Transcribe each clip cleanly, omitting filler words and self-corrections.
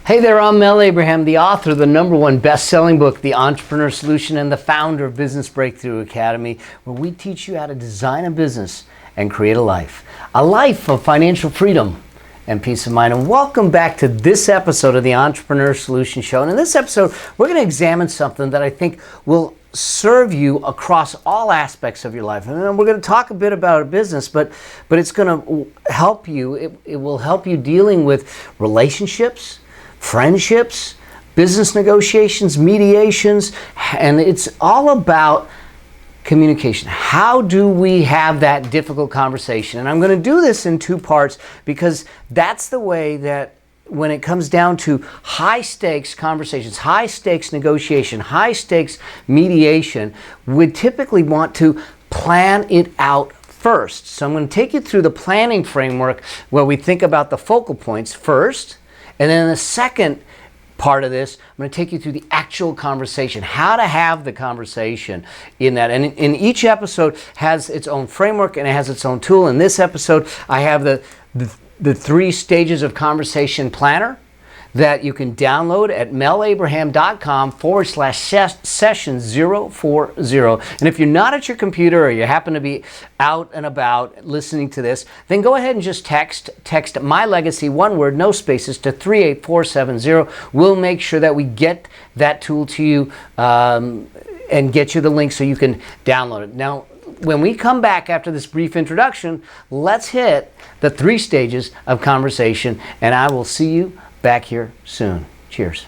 Hey there, I'm Mel Abraham, the author of the #1 best-selling book, The Entrepreneur Solution, and the founder of Business Breakthrough Academy, where we teach you how to design a business and create a life of financial freedom and peace of mind. And welcome back to this episode of the Entrepreneur Solution Show. And in this episode, we're going to examine something that I think will serve you across all aspects of your life. And we're going to talk a bit about a business, but it's going to help you. It will help you dealing with relationships, friendships, business negotiations, mediations, and it's all about communication. How do we have that difficult conversation? And I'm going to do this in two parts because that's the way that when it comes down to high stakes conversations, high stakes negotiation, high stakes mediation, we typically want to plan it out first. So I'm going to take you through the planning framework where we think about the focal points first. And then in the second part of this, I'm going to take you through the actual conversation, how to have the conversation in that. And in each episode has its own framework and it has its own tool. In this episode, I have the 3 stages of conversation planner that you can download at melabraham.com/session040. And if you're not at your computer or you happen to be out and about listening to this, then go ahead and just text My Legacy, one word, no spaces, to 38470. We'll make sure that we get that tool to you and get you the link so you can download it. Now, when we come back after this brief introduction, let's hit the 3 stages of conversation, and I will see you back here soon. Cheers.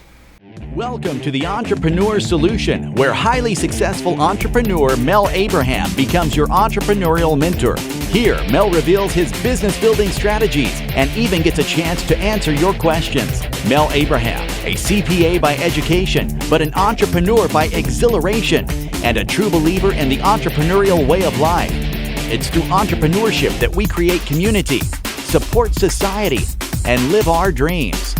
Welcome to the Entrepreneur Solution, where highly successful entrepreneur Mel Abraham becomes your entrepreneurial mentor. Here, Mel reveals his business building strategies and even gets a chance to answer your questions. Mel Abraham, a CPA by education, but an entrepreneur by exhilaration, and a true believer in the entrepreneurial way of life. It's through entrepreneurship that we create community, support society, and live our dreams.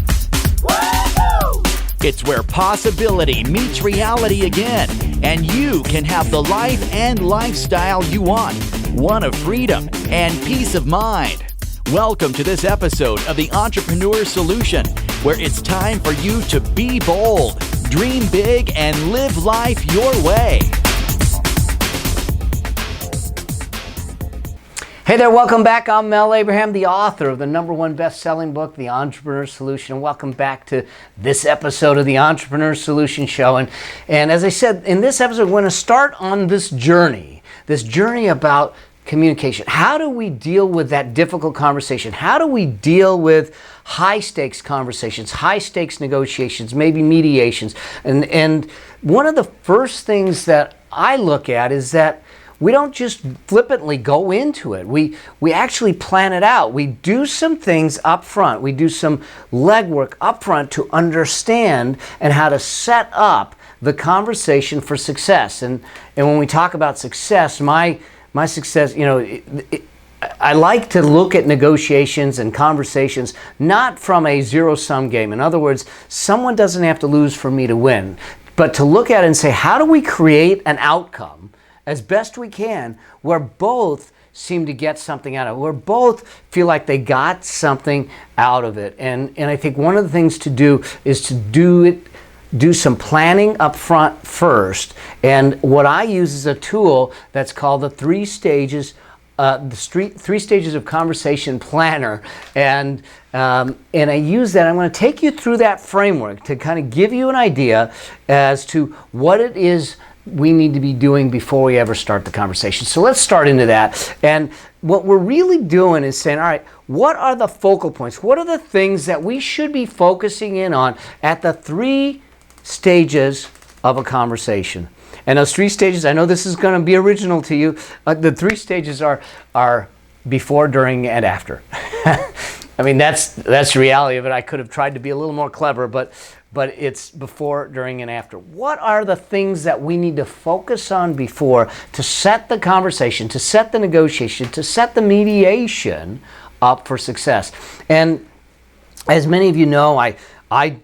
It's where possibility meets reality again, and you can have the life and lifestyle you want, one of freedom and peace of mind. Welcome to this episode of the Entrepreneur Solution, where it's time for you to be bold, dream big, and live life your way. Hey there, welcome back. I'm Mel Abraham, the author of the #1 best-selling book, The Entrepreneur Solution. And welcome back to this episode of the Entrepreneur Solution Show. And as I said, in this episode, we're going to start on this journey about communication. How do we deal with that difficult conversation? How do we deal with high-stakes conversations, high-stakes negotiations, maybe mediations? And one of the first things that I look at is that we don't just flippantly go into it. We actually plan it out. We do some things up front. We do some legwork up front to understand and how to set up the conversation for success. And when we talk about success, my success, I like to look at negotiations and conversations not from a zero-sum game. In other words, someone doesn't have to lose for me to win, but to look at it and say, how do we create an outcome as best we can, where both seem to get something out of it, where both feel like they got something out of it. And I think one of the things to do is to do some planning up front first. And what I use is a tool that's called the 3 stages of conversation planner. And I use that. I'm going to take you through that framework to kind of give you an idea as to what it is we need to be doing before we ever start the conversation. So let's start into that. And what we're really doing is saying, all right, what are the focal points? What are the things that we should be focusing in on at the 3 stages of a conversation? And those 3 stages, I know this is going to be original to you. The 3 stages are before, during, and after. I mean, that's the reality of it. I could have tried to be a little more clever, but it's before, during, and after. What are the things that we need to focus on before to set the conversation, to set the negotiation, to set the mediation up for success? And as many of you know, I've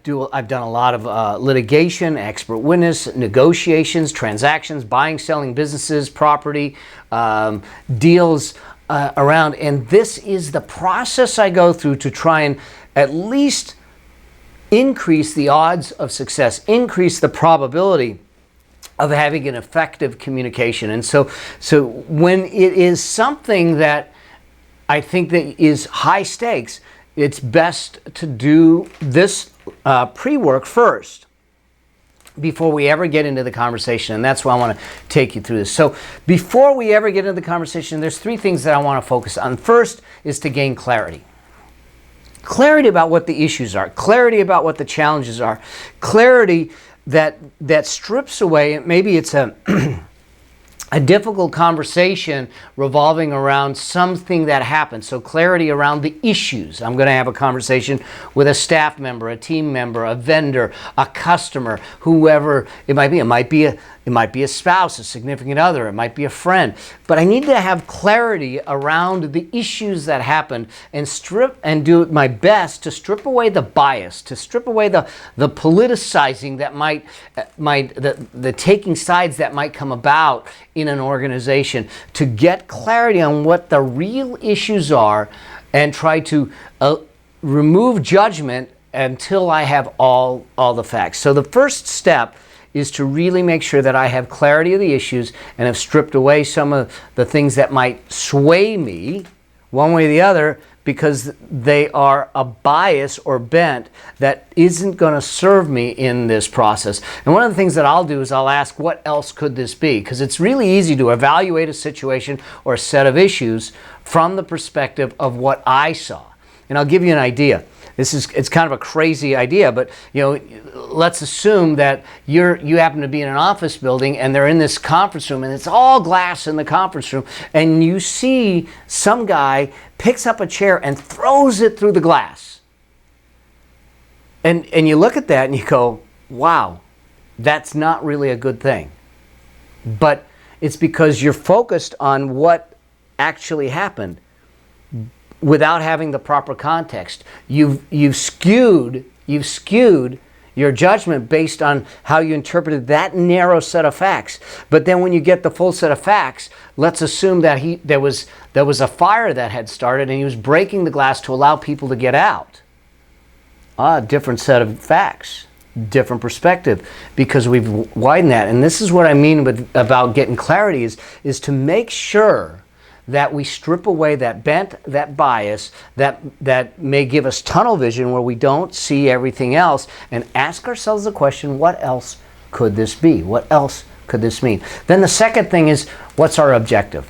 done a lot of litigation, expert witness, negotiations, transactions, buying, selling businesses, property, deals around. And this is the process I go through to try and at least increase the odds of success, increase the probability of having an effective communication. And so when it is something that I think that is high stakes, it's best to do this pre-work first before we ever get into the conversation. And that's why I want to take you through this. So before we ever get into the conversation, there's three things that I want to focus on. First is to gain clarity. Clarity about what the issues are, clarity about what the challenges are, clarity that strips away, maybe it's a a difficult conversation revolving around something that happened. So clarity around the issues. I'm going to have a conversation with a staff member, a team member, a vendor, a customer, whoever it might be. It might be a spouse, a significant other. It might be a friend. But I need to have clarity around the issues that happened and do my best to strip away the bias, to strip away the politicizing that the taking sides that might come about in an organization, to get clarity on what the real issues are and try to remove judgment until I have all the facts. So the first step is to really make sure that I have clarity of the issues and have stripped away some of the things that might sway me one way or the other, because they are a bias or bent that isn't going to serve me in this process. And one of the things that I'll do is I'll ask, what else could this be? Because it's really easy to evaluate a situation or a set of issues from the perspective of what I saw. And I'll give you an idea. It's kind of a crazy idea, but let's assume that you happen to be in an office building and they're in this conference room and it's all glass in the conference room, and you see some guy picks up a chair and throws it through the glass. And you look at that and you go, wow, that's not really a good thing. But it's because you're focused on what actually happened without having the proper context. You've skewed your judgment based on how you interpreted that narrow set of facts. But then when you get the full set of facts, let's assume that there was a fire that had started and he was breaking the glass to allow people to get out. Different set of facts, different perspective, because we've widened that. And this is what I mean about getting clarity is to make sure that we strip away that bent, that bias, that may give us tunnel vision where we don't see everything else, and ask ourselves the question, what else could this be? What else could this mean? Then the second thing is, what's our objective?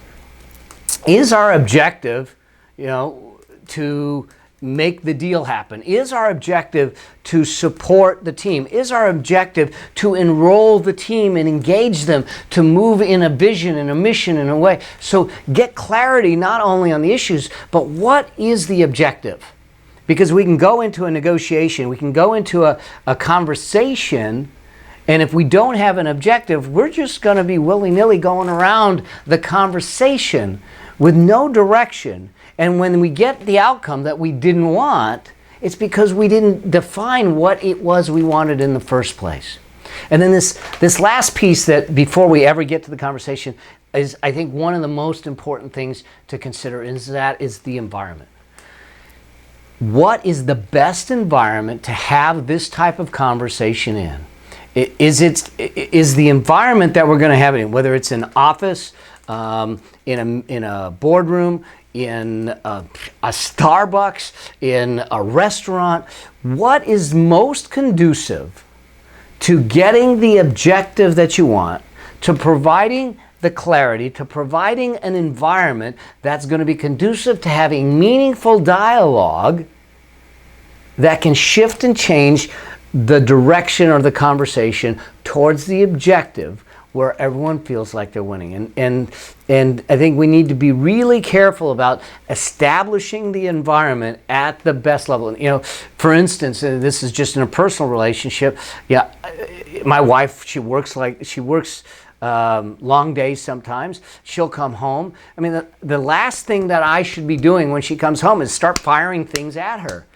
Is our objective, to make the deal happen? Is our objective to support the team? Is our objective to enroll the team and engage them to move in a vision and a mission in a way? So get clarity not only on the issues, but what is the objective? Because we can go into a negotiation, we can go into a conversation, and if we don't have an objective, we're just going to be willy-nilly going around the conversation with no direction. And when we get the outcome that we didn't want, it's because we didn't define what it was we wanted in the first place. And then this last piece, that before we ever get to the conversation, is I think one of the most important things to consider, is the environment. What is the best environment to have this type of conversation in? Is the environment that we're going to have it in, whether it's an office, in a boardroom, in a Starbucks, in a restaurant, what is most conducive to getting the objective that you want, to providing the clarity, to providing an environment that's going to be conducive to having meaningful dialogue that can shift and change the direction or the conversation towards the objective where everyone feels like they're winning. And I think we need to be really careful about establishing the environment at the best level. For instance, and this is just in a personal relationship. My wife, she works long days sometimes. She'll come home. I mean, the last thing that I should be doing when she comes home is start firing things at her.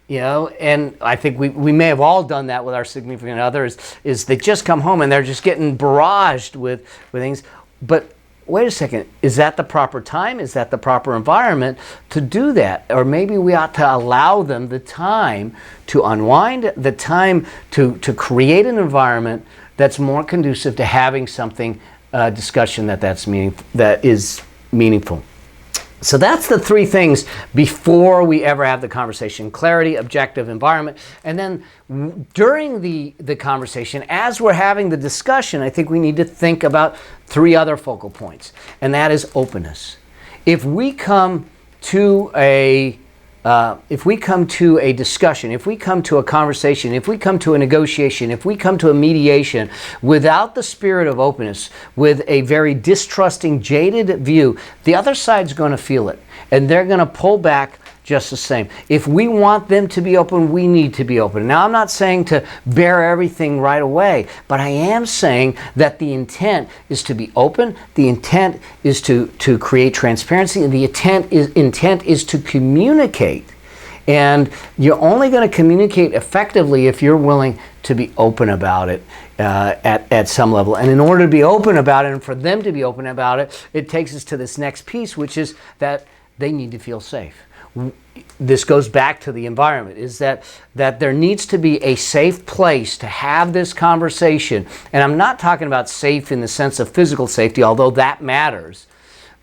And I think we may have all done that with our significant others, is they just come home and they're just getting barraged with things. But wait a second, is that the proper time? Is that the proper environment to do that? Or maybe we ought to allow them the time to unwind, the time to create an environment that's more conducive to having something, discussion that is meaningful. So that's the three things before we ever have the conversation: clarity, objective, environment. And then during the conversation, as we're having the discussion, I think we need to think about three other focal points, and that is openness. If we come to a discussion, if we come to a conversation, if we come to a negotiation, if we come to a mediation without the spirit of openness, with a very distrusting, jaded view, the other side's going to feel it, and they're going to pull back just the same. If we want them to be open, we need to be open. Now, I'm not saying to bear everything right away, but I am saying that the intent is to be open, the intent is to create transparency, and the intent is to communicate. And you're only going to communicate effectively if you're willing to be open about it at some level. And in order to be open about it, and for them to be open about it, it takes us to this next piece, which is that they need to feel safe. This goes back to the environment, is that there needs to be a safe place to have this conversation. And I'm not talking about safe in the sense of physical safety, although that matters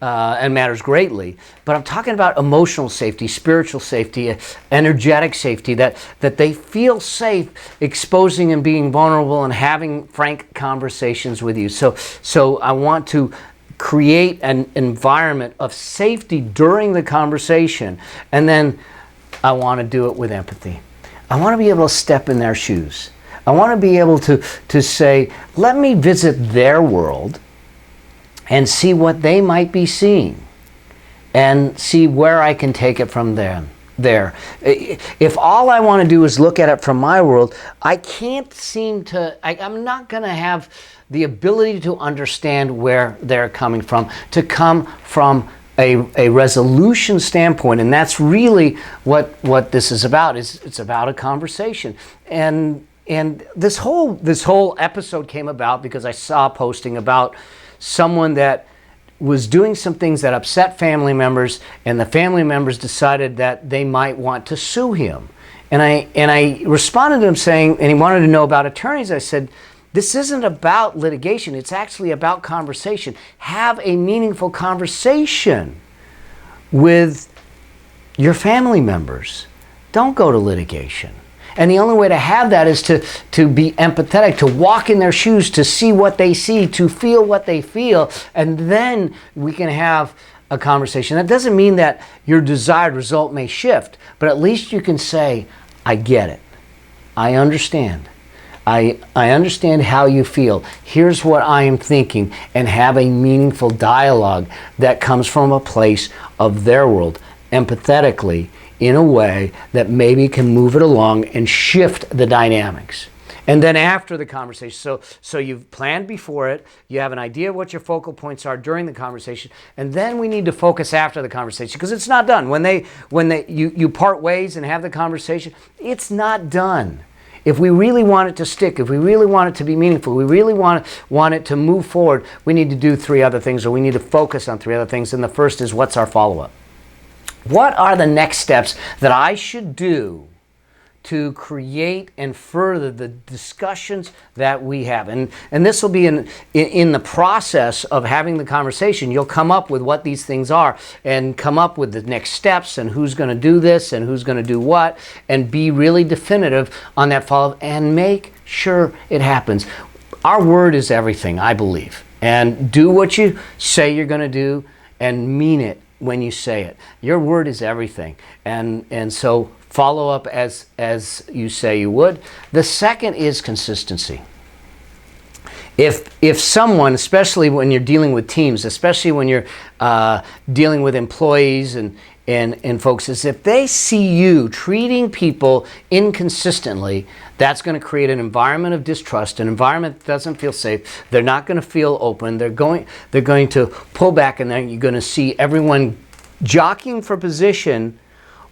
and matters greatly. But I'm talking about emotional safety, spiritual safety, energetic safety, that they feel safe exposing and being vulnerable and having frank conversations with you. So I want to create an environment of safety during the conversation, and then I want to do it with empathy. I want to be able to step in their shoes. I want to be able to say, let me visit their world and see what they might be seeing, and see where I can take it from them. If all I want to do is look at it from my world, I can't seem to, I'm not going to have the ability to understand where they're coming from, to come from a resolution standpoint. And that's really what this is about. It's about a conversation. And this whole episode came about because I saw a posting about someone that was doing some things that upset family members, and the family members decided that they might want to sue him. And I responded to him saying, and he wanted to know about attorneys. I said, this isn't about litigation. It's actually about conversation. Have a meaningful conversation with your family members. Don't go to litigation. And the only way to have that is to be empathetic, to walk in their shoes, to see what they see, to feel what they feel, and then we can have a conversation. That doesn't mean that your desired result may shift, but at least you can say, I get it. I understand. I understand how you feel. Here's what I am thinking, and have a meaningful dialogue that comes from a place of their world, empathetically, in a way that maybe can move it along and shift the dynamics. And then after the conversation, so you've planned before it, you have an idea of what your focal points are during the conversation, and then we need to focus after the conversation, because it's not done. When you part ways and have the conversation, it's not done. If we really want it to stick, if we really want it to be meaningful, we really want it to move forward, we need to do three other things, or we need to focus on three other things. And the first is, what's our follow-up? What are the next steps that I should do to create and further the discussions that we have? And this will be in the process of having the conversation. You'll come up with what these things are, and come up with the next steps, and who's going to do this and who's going to do what, and be really definitive on that follow-up and make sure it happens. Our word is everything, I believe. And do what you say you're going to do, and mean it when you say it. Your word is everything. And so follow up as you say you would. The second is consistency. If someone, especially when you're dealing with teams, especially when you're dealing with employees and folks, is if they see you treating people inconsistently, that's going to create an environment of distrust, an environment that doesn't feel safe. They're not going to feel open. They're going to pull back, and then you're going to see everyone jockeying for position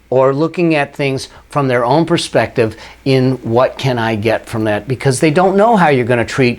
or looking at things from their own perspective in what can I get from that, because they don't know how you're going to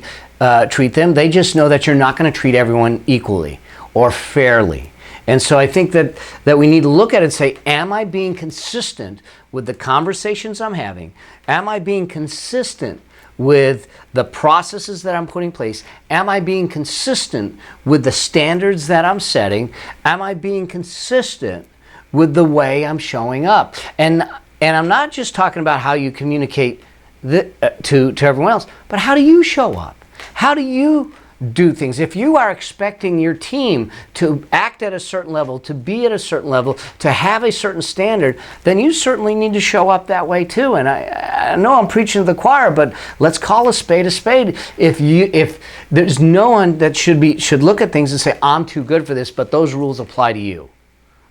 treat them. They just know that you're not going to treat everyone equally, or fairly. And so I think that we need to look at it and say, am I being consistent with the conversations I'm having? Am I being consistent with the processes that I'm putting in place? Am I being consistent with the standards that I'm setting? Am I being consistent with the way I'm showing up? And I'm not just talking about how you communicate to everyone else, but how do you show up? How do you do things? If you are expecting your team to act at a certain level, to be at a certain level, to have a certain standard, then you certainly need to show up that way too. And I know I'm preaching to the choir, but let's call a spade a spade. If there's no one that should look at things and say, I'm too good for this, but those rules apply to you.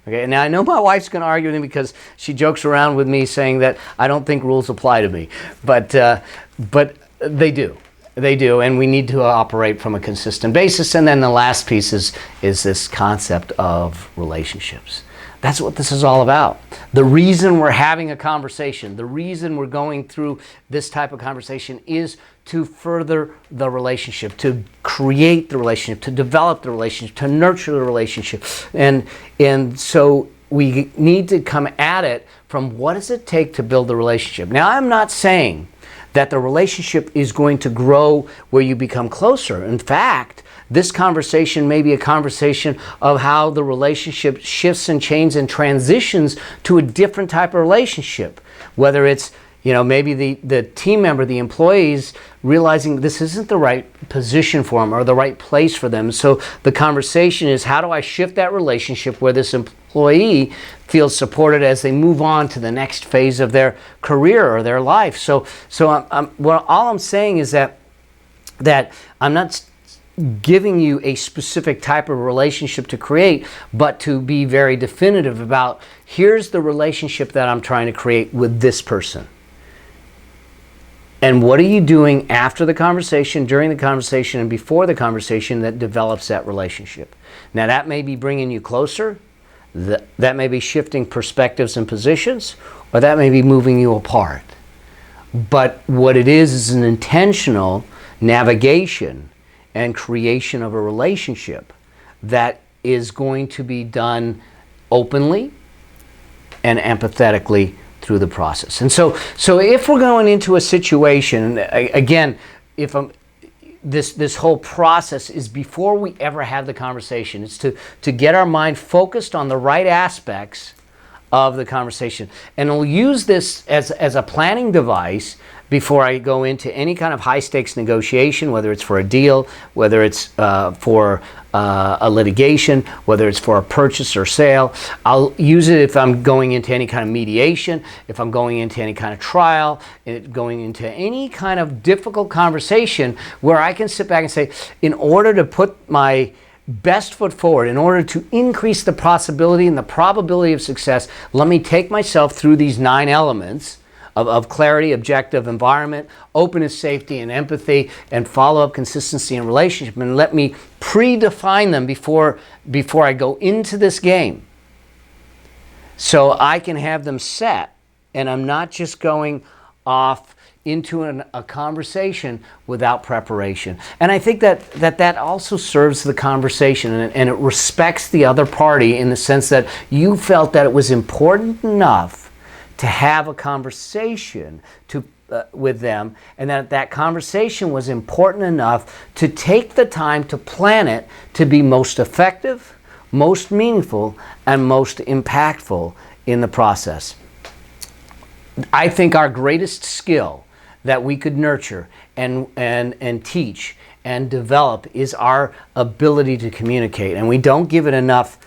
Okay, now I know my wife's going to argue with me because she jokes around with me saying that I don't think rules apply to me, but they do. They do, and we need to operate from a consistent basis. And then the last piece is this concept of relationships. That's what this is all about. The reason we're having a conversation, the reason we're going through this type of conversation is to further the relationship, to create the relationship, to develop the relationship, to nurture the relationship. And so we need to come at it from what does it take to build the relationship. Now, I'm not saying that the relationship is going to grow where you become closer. In fact, this conversation may be a conversation of how the relationship shifts and changes and transitions to a different type of relationship. Whether it's, maybe the team member, the employees realizing this isn't the right position for them or the right place for them. So the conversation is, how do I shift that relationship where this employee feels supported as they move on to the next phase of their career or their life? So all I'm saying is that I'm not giving you a specific type of relationship to create, but to be very definitive about, here's the relationship that I'm trying to create with this person. And what are you doing after the conversation, during the conversation, and before the conversation that develops that relationship? Now, that may be bringing you closer, that may be shifting perspectives and positions, or that may be moving you apart. But what it is an intentional navigation and creation of a relationship that is going to be done openly and empathetically through the process. And so if we're going into a situation, again, if this whole process is before we ever have the conversation, it's to get our mind focused on the right aspects of the conversation. And we'll use this as a planning device before I go into any kind of high stakes negotiation, whether it's for a deal, whether it's for a litigation, whether it's for a purchase or sale. I'll use it if I'm going into any kind of mediation, if I'm going into any kind of trial, going into any kind of difficult conversation where I can sit back and say, in order to put my best foot forward, in order to increase the possibility and the probability of success, let me take myself through these 9 elements of clarity, objective, environment, openness, safety, and empathy, and follow-up, consistency, and relationship. And let me predefine them before I go into this game, so I can have them set, and I'm not just going off into a conversation without preparation. And I think that also serves the conversation, and it respects the other party in the sense that you felt that it was important enough to have a conversation with them, and that conversation was important enough to take the time to plan it to be most effective, most meaningful, and most impactful in the process. I think our greatest skill that we could nurture and teach and develop is our ability to communicate. And we don't give it enough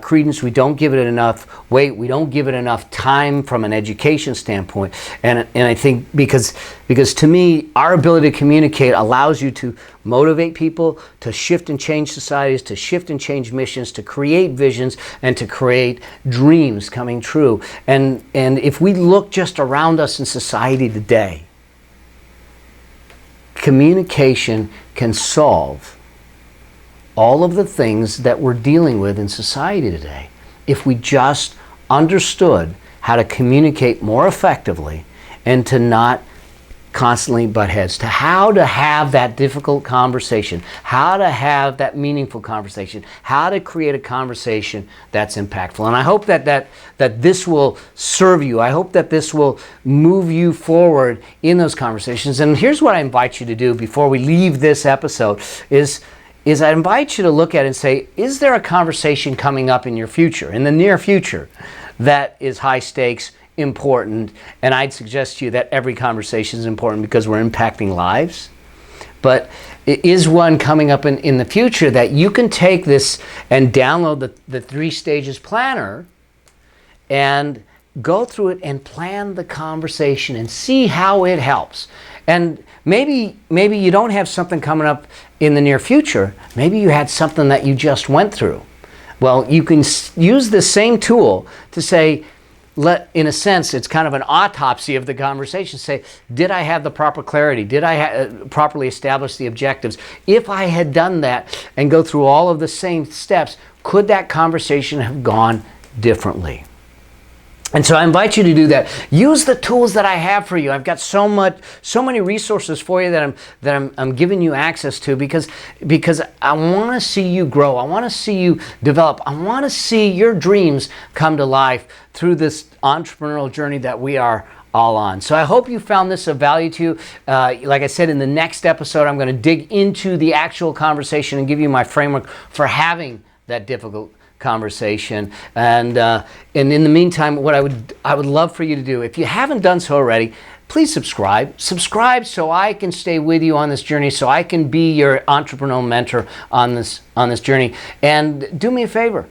credence, we don't give it enough weight, we don't give it enough time from an education standpoint. And I think because to me, our ability to communicate allows you to motivate people, to shift and change societies, to shift and change missions, to create visions, and to create dreams coming true. And if we look just around us in society today, communication can solve all of the things that we're dealing with in society today if we just understood how to communicate more effectively and to not constantly butt heads, to how to have that difficult conversation, how to have that meaningful conversation, how to create a conversation that's impactful. And I hope that this will serve you. I hope that this will move you forward in those conversations. And here's what I invite you to do before we leave this episode is I invite you to look at it and say, is there a conversation coming up in your future, in the near future, that is high stakes, important? And I'd suggest to you that every conversation is important because we're impacting lives. But is one coming up in the future that you can take this and download the 3 stages planner and go through it and plan the conversation and see how it helps? And maybe you don't have something coming up in the near future. Maybe you had something that you just went through. Well, you can use the same tool to say, in a sense, it's kind of an autopsy of the conversation. Say, did I have the proper clarity? Did I properly establish the objectives? If I had done that and go through all of the same steps, could that conversation have gone differently? And so I invite you to do that. Use the tools that I have for you. I've got so many resources for you that I'm giving you access to because I want to see you grow. I want to see you develop. I want to see your dreams come to life through this entrepreneurial journey that we are all on. So I hope you found this of value to you. Like I said, in the next episode, I'm going to dig into the actual conversation and give you my framework for having that difficult conversation. And in the meantime, what I would love for you to do, if you haven't done so already, please subscribe so I can stay with you on this journey, so I can be your entrepreneurial mentor on this journey. And do me a favor,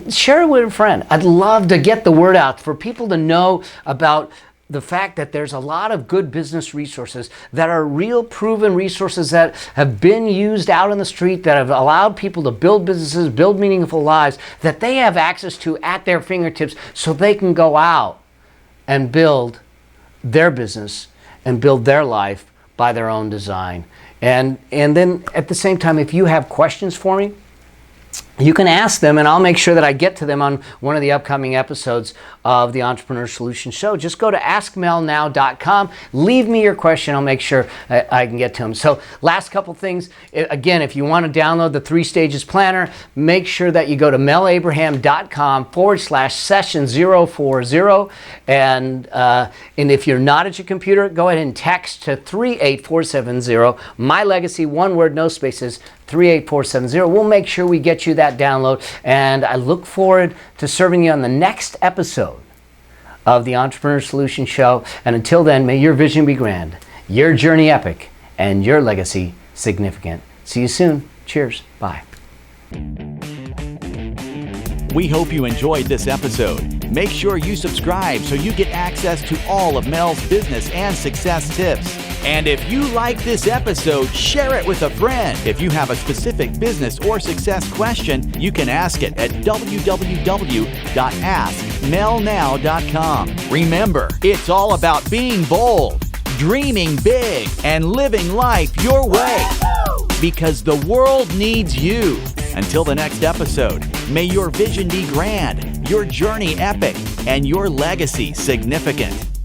share it with a friend. I'd love to get the word out for people to know about the fact that there's a lot of good business resources that are real proven resources that have been used out on the street, that have allowed people to build businesses, build meaningful lives, that they have access to at their fingertips, so they can go out and build their business and build their life by their own design. And then at the same time, if you have questions for me, you can ask them, and I'll make sure that I get to them on one of the upcoming episodes of the Entrepreneur Solution Show. Just go to askmelnow.com, leave me your question. I'll make sure I can get to them. So last couple things. Again, if you want to download the 3 Stages Planner, make sure that you go to melabraham.com/session040. And if you're not at your computer, go ahead and text to 38470. My Legacy, one word, no spaces, 38470. We'll make sure we get you that download, and I look forward to serving you on the next episode of the Entrepreneur Solution Show. And until then, may your vision be grand, your journey epic, and your legacy significant. See you soon. Cheers. Bye. We hope you enjoyed this episode. Make sure you subscribe so you get access to all of Mel's business and success tips. And if you like this episode, share it with a friend. If you have a specific business or success question, you can ask it at www.askmelnow.com. Remember, it's all about being bold, dreaming big, and living life your way. Because the world needs you. Until the next episode, may your vision be grand, your journey epic, and your legacy significant.